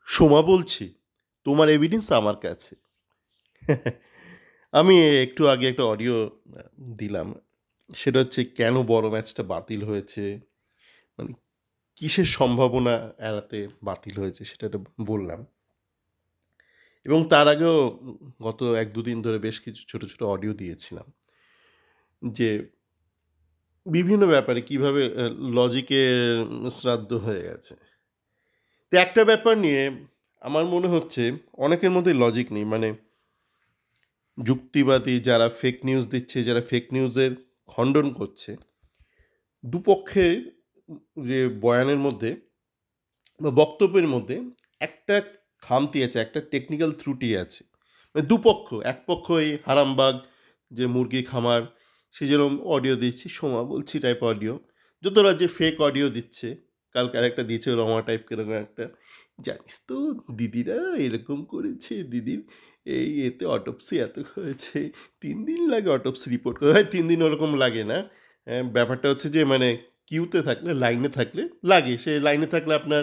সোমা বলছি, তোমার এভিডেন্স আমার কাছে। আমি একটু আগে একটা অডিও দিলাম। সেটা হচ্ছে কেন বড় ম্যাচটা বাতিল হয়েছে, মানে কিসের সম্ভাবনা এড়াতে বাতিল হয়েছে সেটা একটা বললাম। এবং তার আগেও গত এক দুদিন ধরে বেশ কিছু ছোট ছোট অডিও দিয়েছিলাম যে বিভিন্ন ব্যাপারে কিভাবে লজিকের শ্রাদ্ধ হয়ে গেছে। তো একটা ব্যাপার নিয়ে আমার মনে হচ্ছে অনেকের মধ্যে লজিক নেই, মানে যুক্তিবাদী যারা ফেক নিউজ দিচ্ছে, যারা ফেক নিউজের খণ্ডন করছে, দুপক্ষের যে বয়ানের মধ্যে বা বক্তব্যের মধ্যে একটা খামতি আছে, একটা টেকনিক্যাল ত্রুটি আছে। মানে দুপক্ষ, এক পক্ষ এই হারামবাগ যে মুরগি খামার, সে যেরকম অডিও দিচ্ছি, সোমা বলছি টাইপ অডিও, যত রাজ্যে ফেক অডিও দিচ্ছে। কালকে আরেকটা দিয়েছে রমা টাইপ কিরকম একটা, জানিস তো দিদিরা এরকম করেছে, দিদির এই এতে অটোপসি এত হয়েছে, 3 দিন লাগে অটোপসি রিপোর্ট করে। হয় 3 দিন ওরকম লাগে না। ব্যাপারটা হচ্ছে যে মানে কিউতে থাকলে, লাইনে থাকলে লাগে। সে লাইনে থাকলে আপনার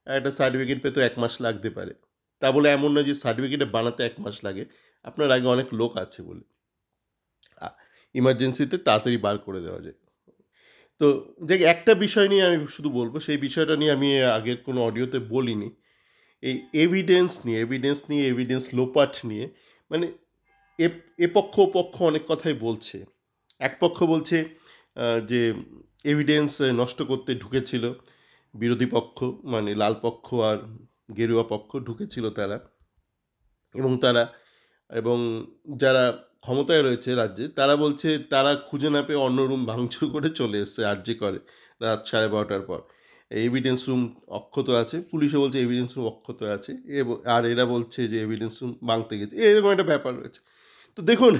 একটা সার্টিফিকেট পেতে 1 মাস লাগতে পারে। তা বলে এমন নয় যে সার্টিফিকেটে বানাতে 1 মাস লাগে, আপনার আগে অনেক লোক আছে বলে ইমার্জেন্সিতে তাড়াতাড়ি বার করে দেওয়া যায়। তো যে একটা বিষয় নিয়ে আমি শুধু বলবো, সেই বিষয়টা নিয়ে আমি আগের কোনো অডিওতে বলিনি। এই এভিডেন্স লোপাট নিয়ে, মানে এ এ পক্ষ ও পক্ষ অনেক কথাই বলছে। এক পক্ষ বলছে যে এভিডেন্স নষ্ট করতে ঢুকেছিল বিরোধী পক্ষ, মানে লাল পক্ষ আর গেরুয়া পক্ষ ঢুকেছিল তারা, তারা এবং যারা ক্ষমতায় রয়েছে রাজ্যে, তারা বলছে তারা খুঁজে না পেয়ে অন্য রুম ভাঙচুর করে চলে এসছে আরজি করে রাত 12:30টার পর। এভিডেন্স রুম অক্ষত আছে, পুলিশও বলছে এভিডেন্স রুম অক্ষত আছে, আর এরা বলছে যে এভিডেন্স রুম ভাঙতে গেছে, এরকম একটা ব্যাপার রয়েছে। তো দেখুন,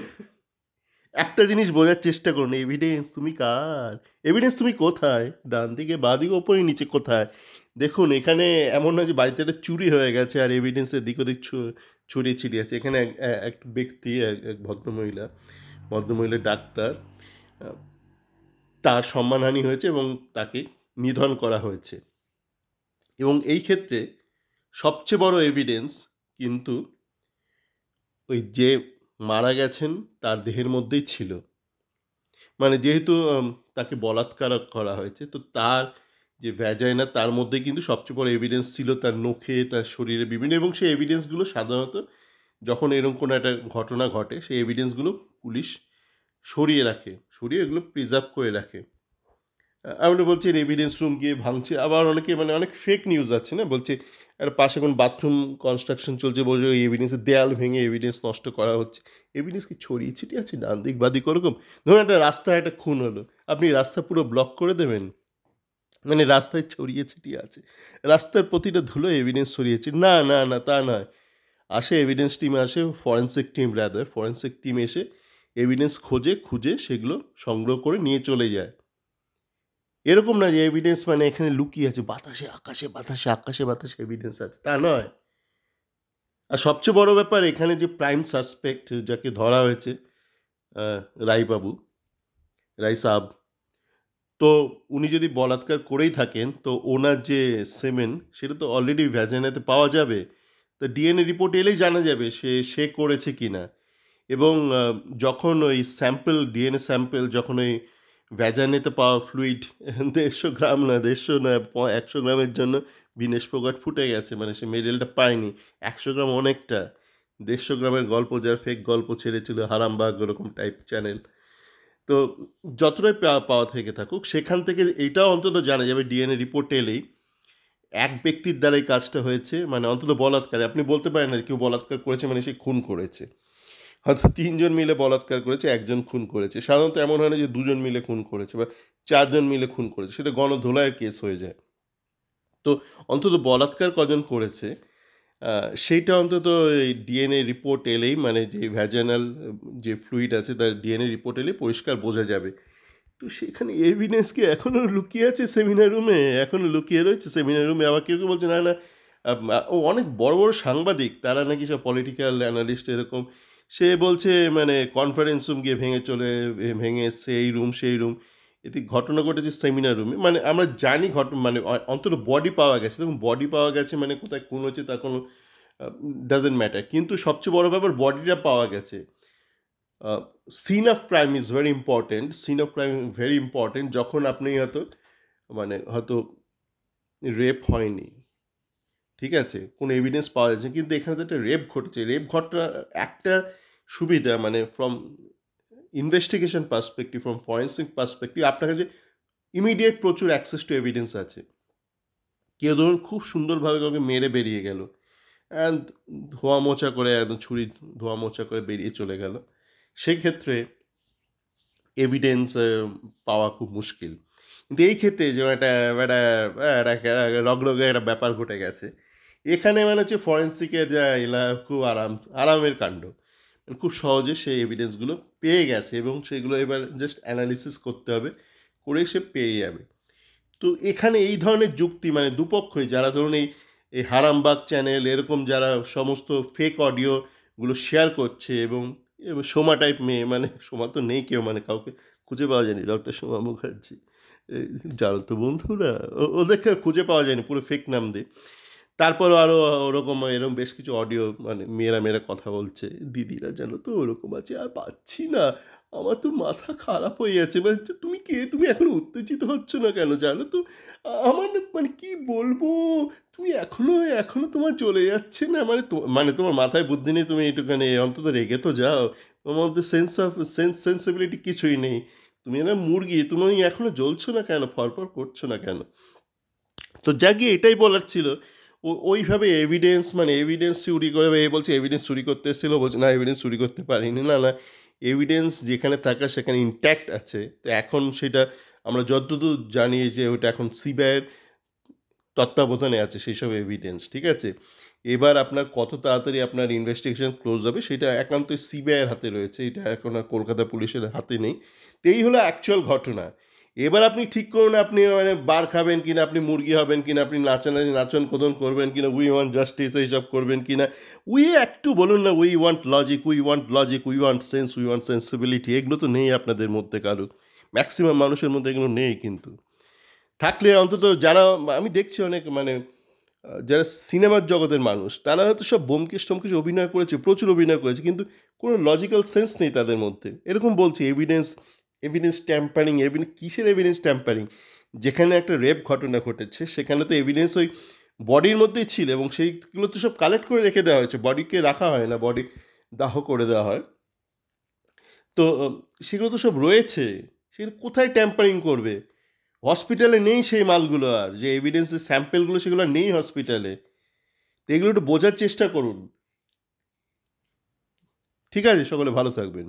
একটা জিনিস বোঝার চেষ্টা করুন, এভিডেন্স তুমি কার, এভিডেন্স তুমি কোথায়, ডান দিকে বাঁ দিকে ওপরে নিচে কোথায়? দেখুন, এখানে এমন নয় যে বাড়িতে একটা চুরি হয়ে গেছে আর এভিডেন্সের দিক ওদিক ছড়িয়ে ছিটিয়ে আছে। এখানে এক ব্যক্তি, এক ভদ্রমহিলা ডাক্তার, তার সম্মানহানি হয়েছে এবং তাকে নিধন করা হয়েছে। এবং এই ক্ষেত্রে সবচেয়ে বড় এভিডেন্স কিন্তু ওই যে মারা গেছেন তার দেহের মধ্যেই ছিল। মানে যেহেতু তাকে বলাৎকার করা হয়েছে, তো তার যে ভ্যাজাইনা, তার মধ্যে কিন্তু সবচেয়ে বড় এভিডেন্স ছিল তার নখে, তার শরীরে বিভিন্ন, এবং সেই এভিডেন্সগুলো সাধারণত যখন এরকম কোনো একটা ঘটনা ঘটে, সেই এভিডেন্সগুলো পুলিশ সরিয়ে এগুলো প্রিজার্ভ করে রাখে। আপনি বলছেন এভিডেন্স রুম গিয়ে ভাঙছে, আবার অনেকে মানে অনেক ফেক নিউজ আছে না, বলছে আর পাশে কোন বাথরুম কনস্ট্রাকশন চলছে, বলছে ওই এভিডেন্সের দেয়াল ভেঙে এভিডেন্স নষ্ট করা হচ্ছে। এভিডেন্স কি ছড়িয়ে ছিটিয়ে আছে ডান দিক বাদিক ওরকম? ধরুন একটা রাস্তায় একটা খুন হলো, আপনি রাস্তা পুরো ব্লক করে দেবেন? মানে রাস্তায় ছড়িয়ে ছিটিয়ে আছে, রাস্তার প্রতিটা ধুলো এভিডেন্স ছড়িয়েছে? না না না, তা নয়। আসে এভিডেন্স টিম, আসে ফরেন্সিক টিম এসে এভিডেন্স খুঁজে সেগুলো সংগ্রহ করে নিয়ে চলে যায়। এরকম না যে এভিডেন্স মানে এখানে লুকিয়ে আছে, আকাশে বাতাসে এভিডেন্স আছে, তা নয়। আর সবচেয়ে বড় ব্যাপার, এখানে যে প্রাইম সাসপেক্ট যাকে ধরা হয়েছে, রায়বাবু, রায় সাব, তো উনি যদি বলাৎকার করেই থাকেন, তো ওনার যে সেমেন, সেটা তো অলরেডি ভ্যাজাইনাতে পাওয়া যাবে। তো ডিএনএ রিপোর্ট এলেই জানা যাবে সে করেছে কি না। এবং যখন ওই ডিএনএ স্যাম্পল যখন ওই ভ্যাজাইনাতে পাওয়া ফ্লুইড 150 গ্রাম না, 150 না, 100 গ্রামের জন্য বিনেশ ফোগাট ফুটে গেছে, মানে সে মেডেলটা পায়নি। 100 গ্রাম অনেকটা। 150 গ্রামের গল্প, যার ফেক গল্প ছেড়েছিল হারামবাগ ওরকম টাইপ চ্যানেল, তো যতটাই পাওয়া থেকে থাকুক, সেখান থেকে এইটাও অন্তত জানা যাবে ডিএনএ রিপোর্ট এলেই এক ব্যক্তির দ্বারা এই কাজটা হয়েছে, মানে অন্তত বলাৎকারে আপনি বলতে পারেন না কেউ বলাৎকার করেছে মানে সে খুন করেছে। হয়তো 3 জন মিলে বলাৎকার করেছে, একজন খুন করেছে। সাধারণত এমন হয় না যে 2 জন মিলে খুন করেছে বা 4 জন মিলে খুন করেছে, সেটা গণধোলাইয়ের কেস হয়ে যায়। তো অন্তত বলাৎকার কজন করেছে সেইটা অন্তত এই ডিএনএ রিপোর্ট এলেই, মানে যে ভ্যাজানাল যে ফ্লুইড আছে তার ডিএনএ রিপোর্ট এলে পরিষ্কার বোঝা যাবে। তো সেখানে এভিডেন্স কি এখনও লুকিয়ে আছে সেমিনার রুমে, এখনও লুকিয়ে রয়েছে সেমিনার রুমে? আবার কেউ কেউ বলছে না না, ও অনেক বড় বড় সাংবাদিক, তারা নাকি সব পলিটিক্যাল অ্যানালিস্ট এরকম, সে বলছে মানে কনফারেন্স রুম গিয়ে ভেঙে এসছে, এই রুম সেই রুম। এতে ঘটনা ঘটেছে সেমিনার রুমে, মানে আমরা জানি মানে অন্তত বডি পাওয়া গেছে, দেখুন বডি পাওয়া গেছে মানে কোথায় খুন হচ্ছে তা কোনো ডাজেন্ট ম্যাটার, কিন্তু সবচেয়ে বড় ব্যাপার বডিটা পাওয়া গেছে। Scene of crime is very important, scene of crime very important. যখন আপনি হয়তো রেপ হয়নি, ঠিক আছে, কোনো এভিডেন্স পাওয়া যাচ্ছে, কিন্তু এখানে তো একটা রেপ ঘটেছে। রেপ ঘটনা একটা সুবিধা, মানে from investigation perspective, from forensic perspective, আপনার কাছে ইমিডিয়েট প্রচুর অ্যাক্সেস টু এভিডেন্স আছে। কেউ ধরুন খুব সুন্দরভাবে কাউকে মেরে বেরিয়ে গেল, অ্যান্ড ধোয়া মোছা করে, একদম ছুরি ধোয়া মোছা করে বেরিয়ে চলে গেল, সেই ক্ষেত্রে এভিডেন্স পাওয়া খুব মুশকিল। কিন্তু এই ক্ষেত্রে যে একটা রগরগে একটা ব্যাপার ঘটে গেছে, এখানে মানে হচ্ছে ফরেন্সিকের যা এলা খুব আরামের কাণ্ড, মানে খুব সহজে সেই এভিডেন্সগুলো পেয়ে গেছে, এবং সেগুলো এবার জাস্ট অ্যানালিসিস করতে হবে, করে সে পেয়ে যাবে। তো এখানে এই ধরনের যুক্তি, মানে দুপক্ষই, যারা ধরুন এই হারামবাগ চ্যানেল এরকম যারা সমস্ত ফেক অডিওগুলো শেয়ার করছে, এবং সোমা টাইপ মেয়ে, মানে সোমা তো নেই কেউ, মানে কাউকে খুঁজে পাওয়া যায়নি, ডক্টর সোমা মুখার্জি, জানো তো বন্ধুরা, ওদেরকে খুঁজে পাওয়া যায়নি, পুরো ফেক নাম দিয়ে। তারপরও আরও ওরকম এরকম বেশ কিছু অডিও, মানে মেয়েরা কথা বলছে, দিদিরা জানো তো ওরকম আছে, আর পাচ্ছি না, আমার তো মাথা খারাপ হয়ে যাচ্ছে, মানে তুমি কে, তুমি এখনো উত্তেজিত হচ্ছ না কেন, জানো তো আমার মানে কি বলবো, তুমি এখনো তোমার চলে যাচ্ছে না, মানে তোমার মাথায় বুদ্ধি নেই, তুমি একটুখানি অন্তত রেগে তো যাও, তোমার মধ্যে সেন্সিবিলিটি কিছুই নেই, তুমি না মুরগি, তুমি এখনো জ্বলছো না কেন, ফরফর করছো না কেন। তো গিয়ে এটাই বলার ছিল, ওইভাবে এভিডেন্স চুরি করে, বলছে এভিডেন্স চুরি করতে এসেছিলো, বলছে না এভিডেন্স চুরি করতে পারিনি, না এভিডেন্স যেখানে থাকা সেখানে ইনট্যাক্ট আছে। তো এখন সেটা আমরা যতদূর জানি যে ওটা এখন সিবিআইয়ের তত্ত্বাবধানে আছে সেই সব এভিডেন্স, ঠিক আছে। এবার আপনার কত তাড়াতাড়ি আপনার ইনভেস্টিগেশন ক্লোজ হবে সেটা একান্তই সিবিআইয়ের হাতে রয়েছে, এটা এখন আর কলকাতা পুলিশের হাতে নেই। তো এই হলো অ্যাকচুয়াল ঘটনা। এবার আপনি ঠিক করুন, আপনি মানে বার খাবেন কিনা, আপনি মুরগি হবেন কিনা, আপনি নাচন কোদন করবেন কিনা, উই ওয়ান্ট জাস্টিস এইসব করবেন কিনা, একটু বলুন না, we want logic, we want sense, we want sensibility, এগুলো তো নেই আপনাদের মধ্যে কারো, ম্যাক্সিমাম মানুষের মধ্যে এগুলো নেই। কিন্তু থাকলে অন্তত যারা, আমি দেখছি অনেক মানে যারা সিনেমার জগতের মানুষ, তারা হয়তো সব ব্যোমকেশ টোমকেশ অভিনয় করেছে, প্রচুর অভিনয় করেছে, কিন্তু কোনো লজিক্যাল সেন্স নেই তাদের মধ্যে। এরকম বলছে এভিডেন্স ট্যাম্পারিং, কিসের এভিডেন্স ট্যাম্পারিং? যেখানে একটা রেপ ঘটনা ঘটেছে সেখানে তো এভিডেন্স ওই বডির মধ্যেই ছিল, এবং সেইগুলো তো সব কালেক্ট করে রেখে দেওয়া হয়েছে, বডিকে রাখা হয় না, বডি দাহ করে দেওয়া হয়। তো সেগুলো তো সব রয়েছে, সেগুলো কোথায় ট্যাম্পারিং করবে? হসপিটালে নেই সেই মালগুলো, আর যে এভিডেন্সের স্যাম্পেলগুলো সেগুলো নেই হসপিটালে। তো এগুলো একটু বোঝার চেষ্টা করুন। ঠিক আছে, সকলে ভালো থাকবেন।